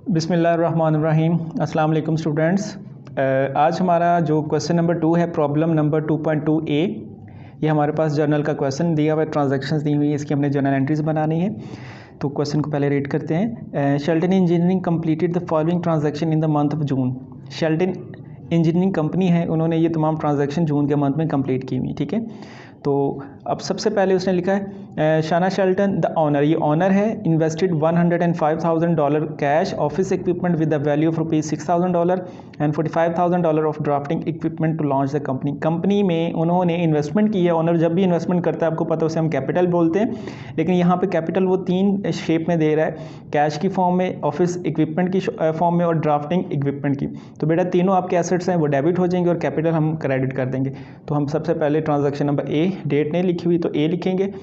बिस्मिल्लाहिर्रहमानिर्रहीम। अस्सलाम वालेकुम स्टूडेंट्स। आज हमारा जो क्वेश्चन नंबर 2 है, प्रॉब्लम नंबर 2.2a, ये हमारे पास जर्नल का क्वेश्चन दिया हुआ है, ट्रांजैक्शंस दी हुई है, इसकी हमने जर्नल एंट्रीज बनानी है। तो क्वेश्चन को पहले रीड करते हैं। Shelton engineering completed the following transaction in the month of June. Shelton engineering company है, उन्होंने ये तमाम ट्रांजैक्शन जून के मंथ में कंप्लीट की हुई, ठीक है। तो अब सबसे पहले उसने लिखा है शाना शेल्टन द ऑनर, ये ऑनर है, invested $105,000 cash office equipment with the value of $6,000 and $45,000 of drafting equipment to launch the company. Company में उन्होंने इन्वेस्टमेंट की है। ऑनर जब भी इन्वेस्टमेंट करता है, आपको पता है, उसे हम कैपिटल बोलते हैं, लेकिन यहाँ पे कैपिटल वो 3 शेप में दे रहा है, कैश की फॉर्म में, ऑफिस इक्विपमेंट की फॉर्म में और ड्राफ्टिंग इक्विपमेंट की। तो बेटा तीनों आपके एसेट्स हैं, वो डेबिट हो जाएंगे और कैपिटल हम क्रेडिट कर देंगे। तो हम सबसे पहले ट्रांजैक्शन नंबर ए, डेट नहीं लिखी हुई तो ए लिखेंगे।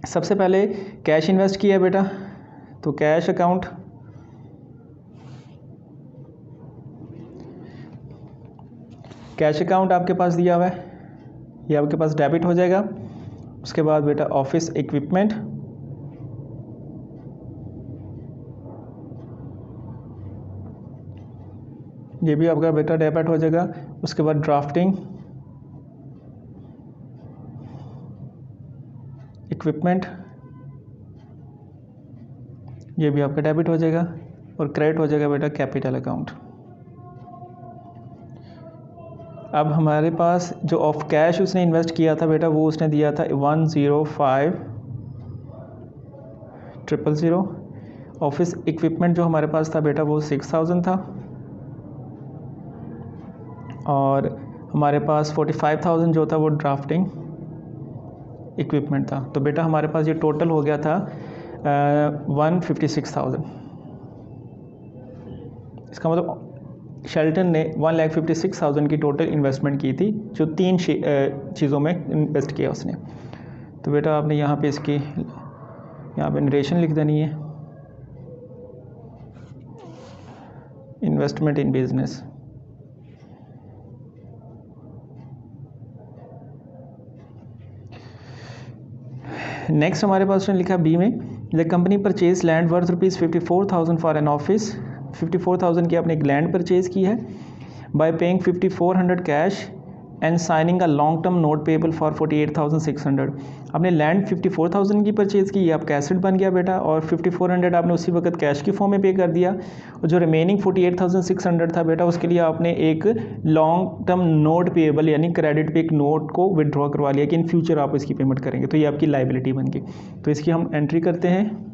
सबसे पहले कैश इन्वेस्ट किया बेटा, तो कैश अकाउंट, कैश अकाउंट आपके पास दिया हुआ है, ये आपके पास डेबिट हो जाएगा। उसके बाद बेटा ऑफिस इक्विपमेंट, ये भी आपका बेटा डेबिट हो जाएगा। उसके बाद ड्राफ्टिंग इक्विपमेंट, ये भी आपका डेबिट हो जाएगा और क्रेडिट हो जाएगा बेटा कैपिटल अकाउंट। अब हमारे पास जो ऑफ कैश उसने इन्वेस्ट किया था बेटा, वो उसने दिया था 105,000। ऑफिस इक्विपमेंट जो हमारे पास था बेटा, वो 6,000 था और हमारे पास 45,000 जो था वो ड्राफ्टिंग इक्विपमेंट था। तो बेटा हमारे पास ये टोटल हो गया था 156,000। इसका मतलब शेल्टन ने 1,56,000 की टोटल इन्वेस्टमेंट की थी, जो 3 चीज़ों में इन्वेस्ट किया उसने। तो बेटा आपने यहाँ पे इसकी यहाँ पे नरेशन लिख देनी है, इन्वेस्टमेंट इन बिजनेस। नेक्स्ट हमारे पास उसने लिखा बी में, the company purchase land worth ₹54,000 for an office. 54,000 की आपने एक लैंड परचेज की है bye paying 5,400 cash and signing a long term note payable for 48,600। आपने लैंड 54,000 की परचेज़ की, ये आपका एसेट बन गया बेटा, और 5,400 आपने उसी वक्त कैश की फॉर्म में पे कर दिया, और जो रिमेनिंग 48,600 था बेटा, उसके लिए आपने एक लॉन्ग टर्म नोट पेबल यानी क्रेडिट पे एक नोट को विड्रॉ करवा लिया कि इन फ्यूचर आप इसकी पेमेंट करेंगे। तो ये आपकी लाइबिलिटी बन गई। तो इसकी हम एंट्री करते हैं।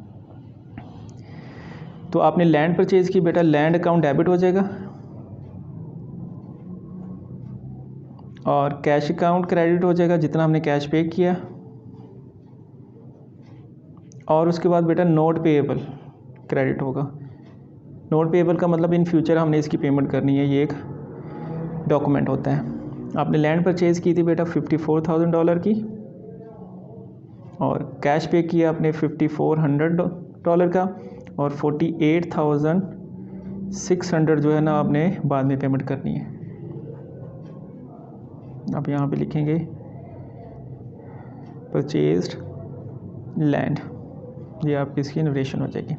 तो आपने लैंड परचेज़ की बेटा, लैंड अकाउंट डेबिट हो जाएगा और कैश अकाउंट क्रेडिट हो जाएगा, जितना हमने कैश पे किया। और उसके बाद बेटा नोट पेएबल क्रेडिट होगा। नोट पेएबल का मतलब इन फ्यूचर हमने इसकी पेमेंट करनी है, ये एक डॉक्यूमेंट होता है। आपने लैंड परचेज की थी बेटा $54,000 की, और कैश पे किया आपने $5,400 का, और 48,600 जो है ना आपने बाद में पेमेंट करनी है। आप यहाँ पे लिखेंगे परचेज्ड लैंड, ये आपकी इसकी नरेशन हो जाएगी।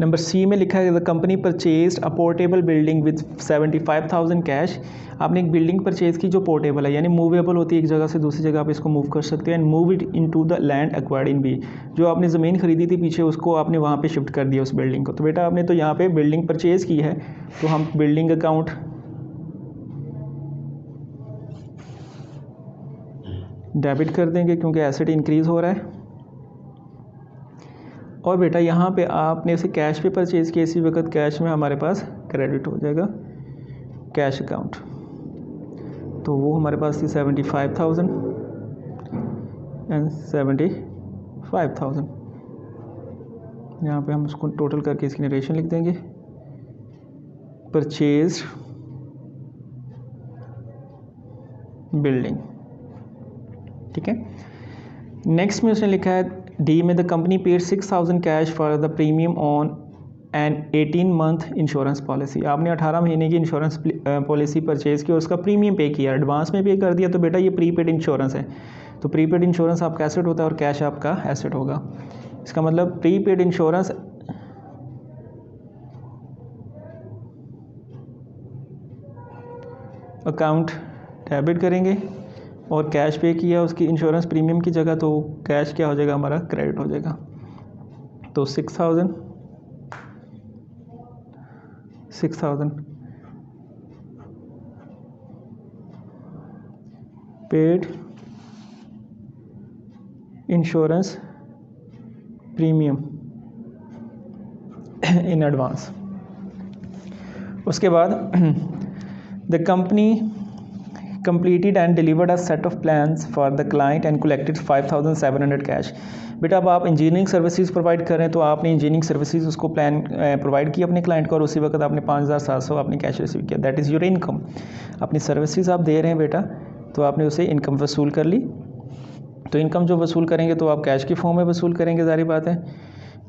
नंबर सी में लिखा है the company purchased a portable building with 75,000 cash. आपने एक बिल्डिंग परचेज की जो पोर्टेबल है, यानी मूवेबल होती है, एक जगह से दूसरी जगह आप इसको मूव कर सकते हैं। And move it into the land acquired in B, जो आपने ज़मीन खरीदी थी पीछे, उसको आपने वहाँ पे शिफ्ट कर दिया उस बिल्डिंग को। तो बेटा आपने तो यहाँ पे बिल्डिंग परचेज की है, तो हम बिल्डिंग अकाउंट डेबिट कर देंगे क्योंकि एसेट इंक्रीज़ हो रहा है। और बेटा यहाँ पे आपने इसे कैश पे परचेज़ किया, इसी वक्त कैश में हमारे पास क्रेडिट हो जाएगा कैश अकाउंट। तो वो हमारे पास थी 75,000 एंड 75,000। यहाँ पे हम उसको टोटल करके इसकी नरेशन लिख देंगे, परचेज बिल्डिंग, ठीक है। नेक्स्ट में उसने लिखा है डी में, the company paid 6,000 cash for the premium on an 18 month insurance policy. आपने 18 महीने की इंश्योरेंस पॉलिसी परचेज़ की और उसका प्रीमियम पे किया, एडवांस में पे कर दिया। तो बेटा ये प्रीपेड इंश्योरेंस है, तो प्रीपेड इंश्योरेंस आपका एसेट होता है और कैश आपका एसेट होगा। इसका मतलब प्रीपेड इंश्योरेंस अकाउंट डेबिट करेंगे और कैश पे किया उसकी इंश्योरेंस प्रीमियम की जगह, तो कैश क्या हो जाएगा हमारा क्रेडिट हो जाएगा। तो 6,000 paid insurance premium in advance. उसके बाद the company completed and delivered a set of plans for the client and collected 5,700 cash. बेटा अब आप इंजीनियरिंग सर्विसेज प्रोवाइड कर रहे हैं, तो आपने इंजीनियरिंग सर्विसेज उसको प्लान प्रोवाइड किया अपने क्लाइंट को और उसी वक्त आपने 5,700 आपने कैश रिसीव किया। That is your income. अपनी सर्विसेज आप दे रहे हैं बेटा, तो आपने उसे इनकम वसूल कर ली। तो इनकम जो वसूल करेंगे तो आप कैश की फॉर्म में वसूल करेंगे, जारी बात है।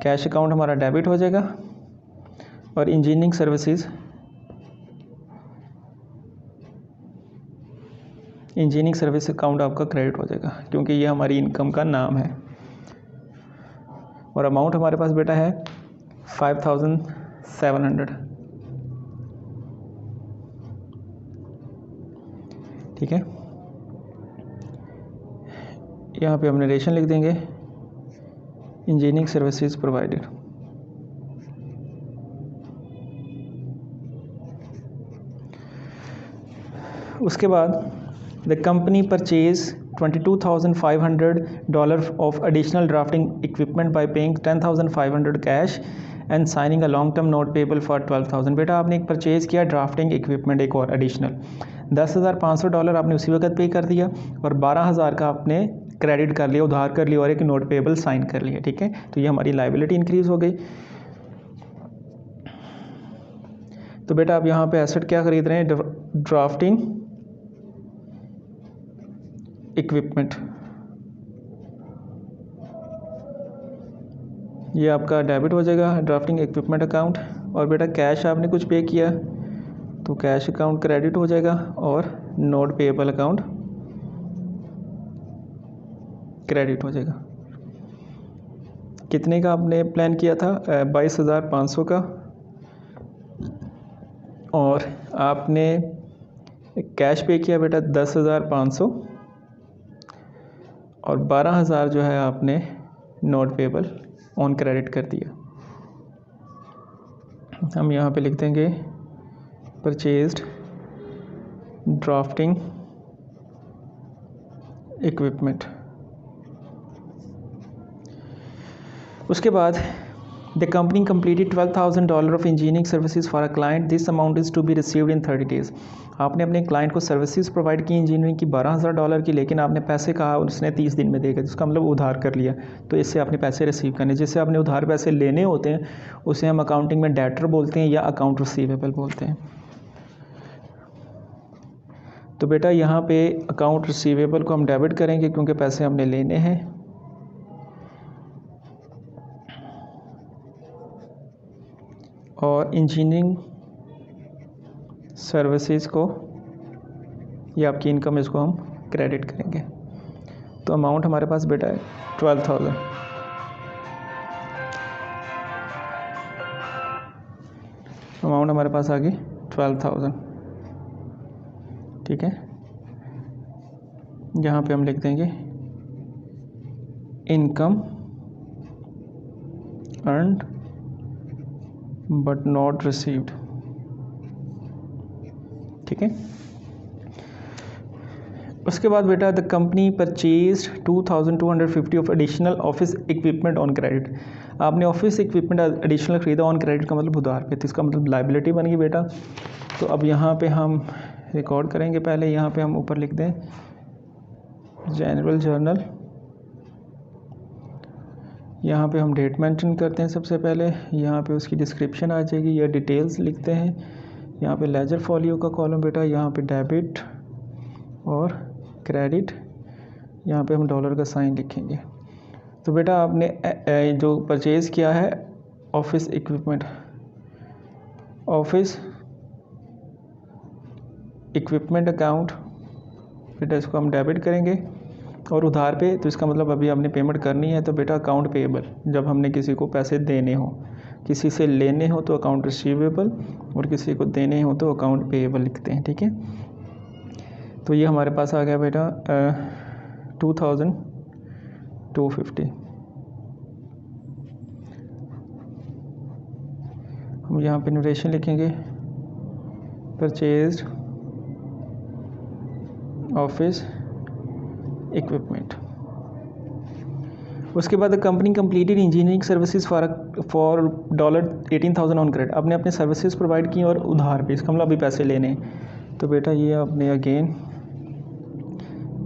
कैश अकाउंट हमारा डेबिट हो जाएगा और इंजीनियरिंग सर्विस अकाउंट आपका क्रेडिट हो जाएगा, क्योंकि ये हमारी इनकम का नाम है। और अमाउंट हमारे पास बेटा है 5,700। ठीक है, यहाँ पे हम नरेशन लिख देंगे इंजीनियरिंग सर्विसेज प्रोवाइडेड। उसके बाद the company purchase $22,500 of additional drafting equipment bye paying 10,500 cash and signing a long term note payable for 12,000। बेटा आपने एक परचेज़ किया ड्राफ्टिंग इक्विपमेंट एक और एडिशनल, $10,500 आपने उसी वक्त पे कर दिया और 12,000 का आपने क्रेडिट कर लिया, उधार कर लिया और एक नोट पेबल साइन कर लिया। ठीक है, तो ये हमारी लाइबिलिटी इंक्रीज़ हो गई। तो बेटा आप यहाँ पे एसेट क्या खरीद रहे हैं, ड्राफ्टिंग इक्विपमेंट। ये आपका डेबिट हो जाएगा ड्राफ्टिंग इक्विपमेंट अकाउंट। और बेटा कैश आपने कुछ पे किया तो कैश अकाउंट क्रेडिट हो जाएगा और नोट पेएबल अकाउंट क्रेडिट हो जाएगा। कितने का आपने प्लान किया था, 22,500 का, और आपने कैश पे किया बेटा 10,500 और 12,000 जो है आपने नोट पेएबल ऑन क्रेडिट कर दिया। हम यहाँ पे लिख देंगे परचेज्ड ड्राफ्टिंग इक्विपमेंट। उसके बाद the company completed $12,000 of engineering services for a client, this amount is to be received in 30 days. आपने अपने क्लाइंट को सर्विसेज प्रोवाइड की इंजीनियरिंग की $12,000 की, लेकिन आपने पैसे कहा उसने 30 दिन में देगा, जिसका मतलब उधार कर लिया, तो इससे आपने पैसे रिसीव करने। जिससे आपने उधार पैसे लेने होते हैं उसे हम अकाउंटिंग में डेटर बोलते हैं या अकाउंट रिसीवेबल बोलते हैं। तो बेटा यहाँ पे अकाउंट रिसीवेबल को हम डेबिट करेंगे क्योंकि पैसे हमने लेने हैं, और इंजीनियरिंग सर्विसेज को, ये आपकी इनकम, इसको हम क्रेडिट करेंगे। तो अमाउंट हमारे पास बेटा है 12,000। अमाउंट हमारे पास आ गई 12,000। ठीक है, यहाँ पे हम लिख देंगे income earned but not received. ठीक है, उसके बाद बेटा the company purchased 2,250 of additional office equipment on credit. आपने ऑफिस इक्विपमेंट एडिशनल खरीदा ऑन क्रेडिट का मतलब उधार पे, तो इसका मतलब लाइबिलिटी बन गई बेटा। तो अब यहाँ पे हम रिकॉर्ड करेंगे, पहले यहाँ पे हम ऊपर लिख दें जनरल जर्नल, यहाँ पे हम डेट मेंशन करते हैं सबसे पहले, यहाँ पे उसकी डिस्क्रिप्शन आ जाएगी या डिटेल्स लिखते हैं। यहाँ पे लेजर फॉलियो का कॉलम बेटा, यहाँ पे डेबिट और क्रेडिट, यहाँ पे हम डॉलर का साइन लिखेंगे। तो बेटा आपने जो परचेज़ किया है office equipment, office equipment account, बेटा इसको हम डेबिट करेंगे और उधार पे, तो इसका मतलब अभी हमने पेमेंट करनी है, तो बेटा अकाउंट पेएबल, जब हमने किसी को पैसे देने हो, किसी से लेने हो तो अकाउंट रिसीवेबल और किसी को देने हो तो अकाउंट पेएबल लिखते हैं। ठीक है, तो ये हमारे पास आ गया बेटा 2250। हम यहाँ पे नोटेशन लिखेंगे परचेज्ड ऑफिस इक्विपमेंट। उसके बाद the company completed engineering services for $18,000 on credit. आपने अपने सर्विसेज प्रोवाइड की और उधार पे, इसका मतलब अभी पैसे लेने। तो बेटा ये आपने अगेन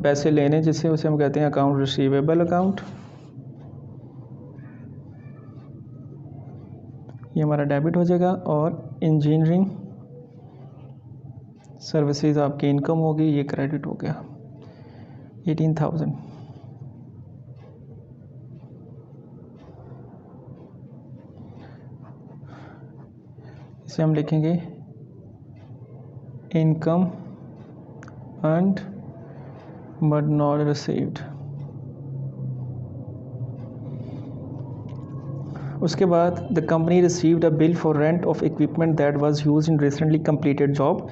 पैसे लेने, जिससे उसे हम कहते हैं अकाउंट रिसीवेबल अकाउंट। ये हमारा डेबिट हो जाएगा और इंजीनियरिंग सर्विसेज आपकी इनकम होगी, ये क्रेडिट हो गया 18,000। इसे हम लिखेंगे income earned but not received. उसके बाद the company received a bill for rent of equipment that was used in recently completed job.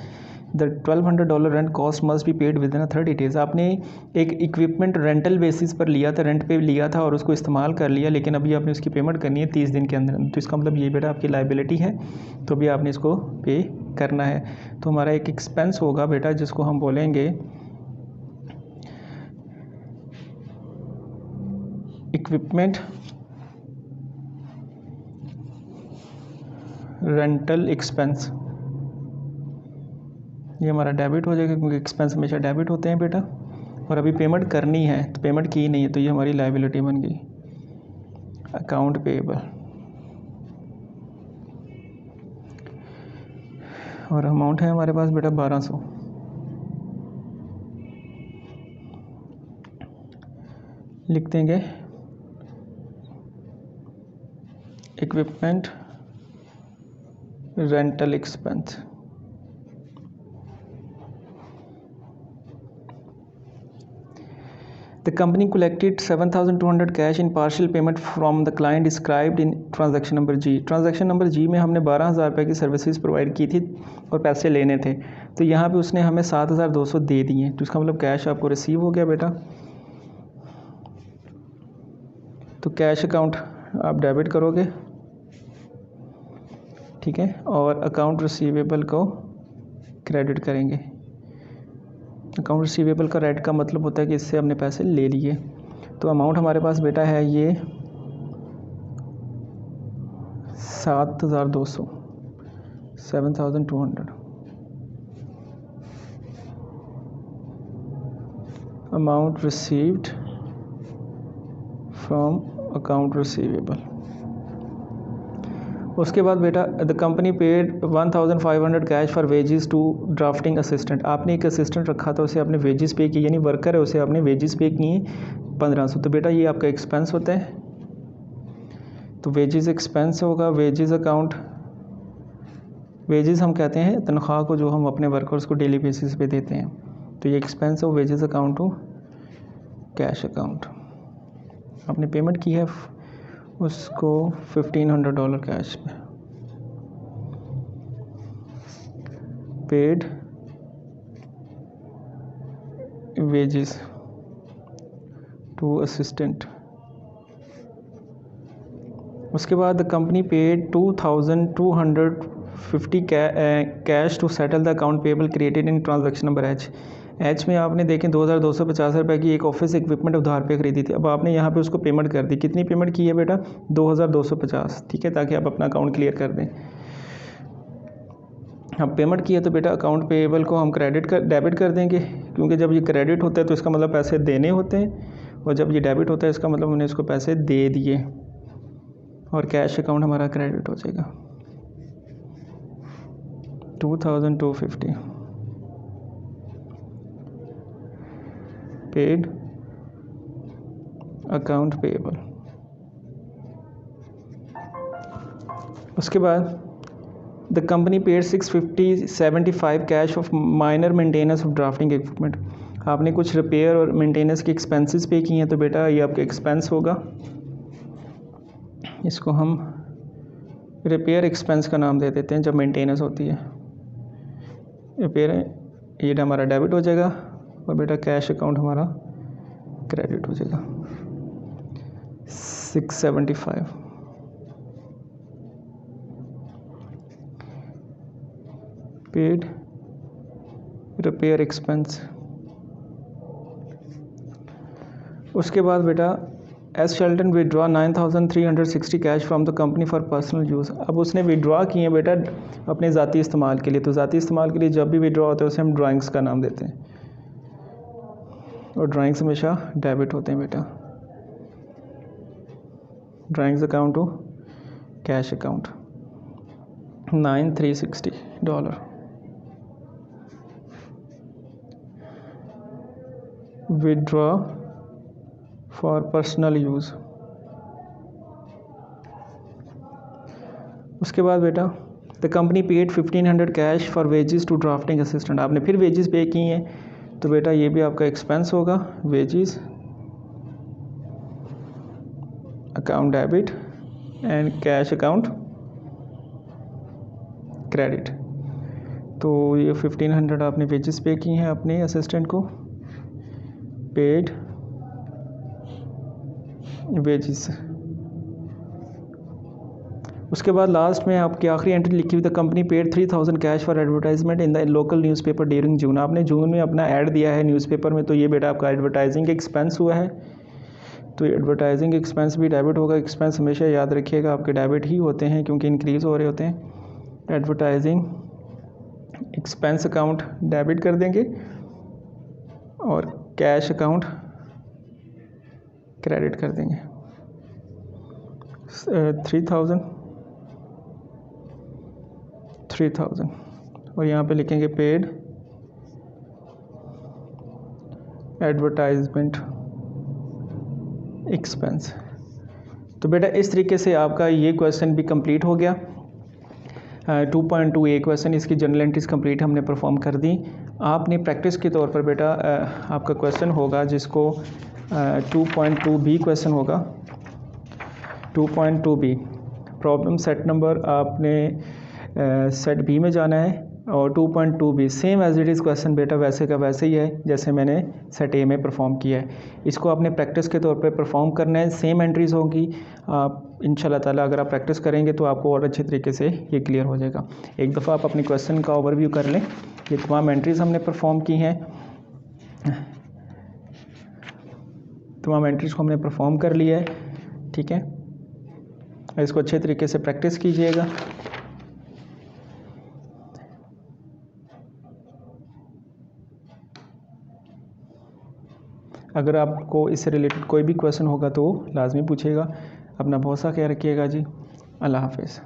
The $1,200 rent cost must be paid with in 30 days. आपने एक equipment rental basis पर लिया था, rent पे लिया था और उसको इस्तेमाल कर लिया, लेकिन अभी आपने उसकी पेमेंट करनी है 30 दिन के अंदर। तो इसका मतलब ये बेटा आपकी लाइबिलिटी है, तो भी आपने इसको पे करना है। तो हमारा एक एक्सपेंस होगा बेटा, जिसको हम बोलेंगे इक्विपमेंट रेंटल एक्सपेंस। ये हमारा डेबिट हो जाएगा, क्योंकि एक्सपेंस हमेशा डेबिट होते हैं बेटा, और अभी पेमेंट करनी है तो पेमेंट की नहीं है, तो ये हमारी लायबिलिटी बन गई अकाउंट पेएबल। और अमाउंट है हमारे पास बेटा 1200। लिख देंगे equipment rental expense. The company collected 7,200 cash in partial payment from the client described in transaction number G। Transaction number G में हमने 12,000 रुपये की सर्विसेज प्रोवाइड की थी और पैसे लेने थे, तो यहाँ पे उसने हमें 7,200 दे दिए। तो इसका मतलब कैश आपको रिसीव हो गया बेटा। तो कैश अकाउंट आप डेबिट करोगे, ठीक है, और अकाउंट रिसीवेबल को क्रेडिट करेंगे। अकाउंट रिसीवेबल का रेट का मतलब होता है कि इससे हमने पैसे ले लिए। तो अमाउंट हमारे पास बेटा है ये 7,200, 7,200। Amount received from account receivable. उसके बाद बेटा the company paid 1,500 cash for wages to drafting assistant. आपने एक असिस्टेंट रखा था, उसे आपने वेजेस पे की, यानी वर्कर है, उसे आपने वेजेस पे किए 1,500। तो बेटा ये आपका एक्सपेंस होता है, तो वेजेस एक्सपेंस होगा। वेजेस अकाउंट, वेजेस हम कहते हैं तनख्वाह को जो हम अपने वर्कर्स को डेली बेसिस पे देते हैं, तो ये एक्सपेंस हो वेजेस अकाउंट हो कैश अकाउंट। आपने पेमेंट की है उसको $1,500 कैश में, पेड वेजेस टू असिस्टेंट। उसके बाद the company paid 2,250 cash to settle the account payable created in transaction number H में आपने देखें 2,250 रुपये की एक ऑफिस इक्विपमेंट उधार पे खरीदी थी। अब आपने यहाँ पे उसको पेमेंट कर दी। कितनी पेमेंट की है बेटा? 2,250, ठीक है, ताकि आप अपना अकाउंट क्लियर कर दें। अब पेमेंट किया तो बेटा अकाउंट पेएबल को हम डेबिट कर देंगे, क्योंकि जब ये क्रेडिट होता है तो इसका मतलब पैसे देने होते हैं, और जब ये डेबिट होता है इसका मतलब हमने इसको पैसे दे दिए, और कैश अकाउंट हमारा क्रेडिट हो जाएगा 2,250 पेड अकाउंट पेएबल। उसके बाद the company paid 675 cash of minor maintenance of drafting equipment. आपने कुछ रिपेयर और मेंटेनेंस के एक्सपेंसेस पे किए हैं, तो बेटा ये आपका एक्सपेंस होगा। इसको हम रिपेयर एक्सपेंस का नाम दे देते हैं जब मेंटेनेंस होती है। रिपेयर ये हमारा डेबिट हो जाएगा, और बेटा कैश अकाउंट हमारा क्रेडिट हो जाएगा 675। Paid repair expense. उसके बाद बेटा S Shelton withdraw 9360 cash from the company for personal use. अब उसने विड्रॉ किए हैं बेटा अपने ज़ाती इस्तेमाल के लिए, तो ज़ाती इस्तेमाल के लिए जब भी विड्रॉ होता है उसे हम ड्राइंग्स का नाम देते हैं, और ड्राइंग्स हमेशा डेबिट होते हैं बेटा। ड्राइंग्स अकाउंट हो cash account $9360। Withdraw for personal use. उसके बाद बेटा the company paid 1500 cash for wages to drafting assistant. आपने फिर वेजेस पे की हैं, तो बेटा ये भी आपका एक्सपेंस होगा, wages account debit and cash account credit. तो ये 1500 आपने वेजेस पे की हैं अपने असिस्टेंट को, पेड वेजेस। उसके बाद लास्ट में आपकी आखिरी एंट्री लिखी हुई the company paid 3000 cash for advertisement in the local newspaper during June. आपने जून में अपना ऐड दिया है न्यूज़पेपर में, तो ये बेटा आपका एडवर्टाइजिंग एक्सपेंस हुआ है, तो एडवर्टाइजिंग एक्सपेंस भी डेबिट होगा। एक्सपेंस हमेशा याद रखिएगा आपके डेबिट ही होते हैं क्योंकि इंक्रीज़ हो रहे होते हैं। एडवर्टाइजिंग एक्सपेंस अकाउंट डेबिट कर देंगे और कैश अकाउंट क्रेडिट कर देंगे। 3000 और यहाँ पे लिखेंगे पेड एडवर्टाइजमेंट एक्सपेंस। तो बेटा इस तरीके से आपका ये क्वेश्चन भी कंप्लीट हो गया। 2.2 क्वेश्चन, इसकी जर्नल एंट्रीज कंप्लीट हमने परफॉर्म कर दी। आपने प्रैक्टिस के तौर पर बेटा आपका क्वेश्चन होगा जिसको 2.2 बी क्वेश्चन होगा। 2.2 बी प्रॉब्लम सेट नंबर आपने सेट बी में जाना है, और 2.2 B same as it is question बेटा वैसे का वैसे ही है जैसे मैंने सेट ए में परफॉर्म किया है। इसको आपने प्रैक्टिस के तौर पे परफॉर्म करना है, सेम एंट्रीज़ होंगी। आप इंशाल्लाह ताला अगर आप प्रैक्टिस करेंगे तो आपको और अच्छे तरीके से ये क्लियर हो जाएगा। एक दफ़ा आप अपनी क्वेश्चन का ओवरव्यू कर लें। ये तमाम एंट्रीज़ हमने परफॉर्म की हैं, तमाम एंट्रीज़ को हमने परफॉर्म कर लिया है, ठीक है। इसको अच्छे तरीके से प्रैक्टिस कीजिएगा। अगर आपको इससे रिलेटेड कोई भी क्वेश्चन होगा तो लाजमी पूछिएगा। अपना बहुत सा ख्याल रखिएगा जी। अल्लाह हाफ़िज़।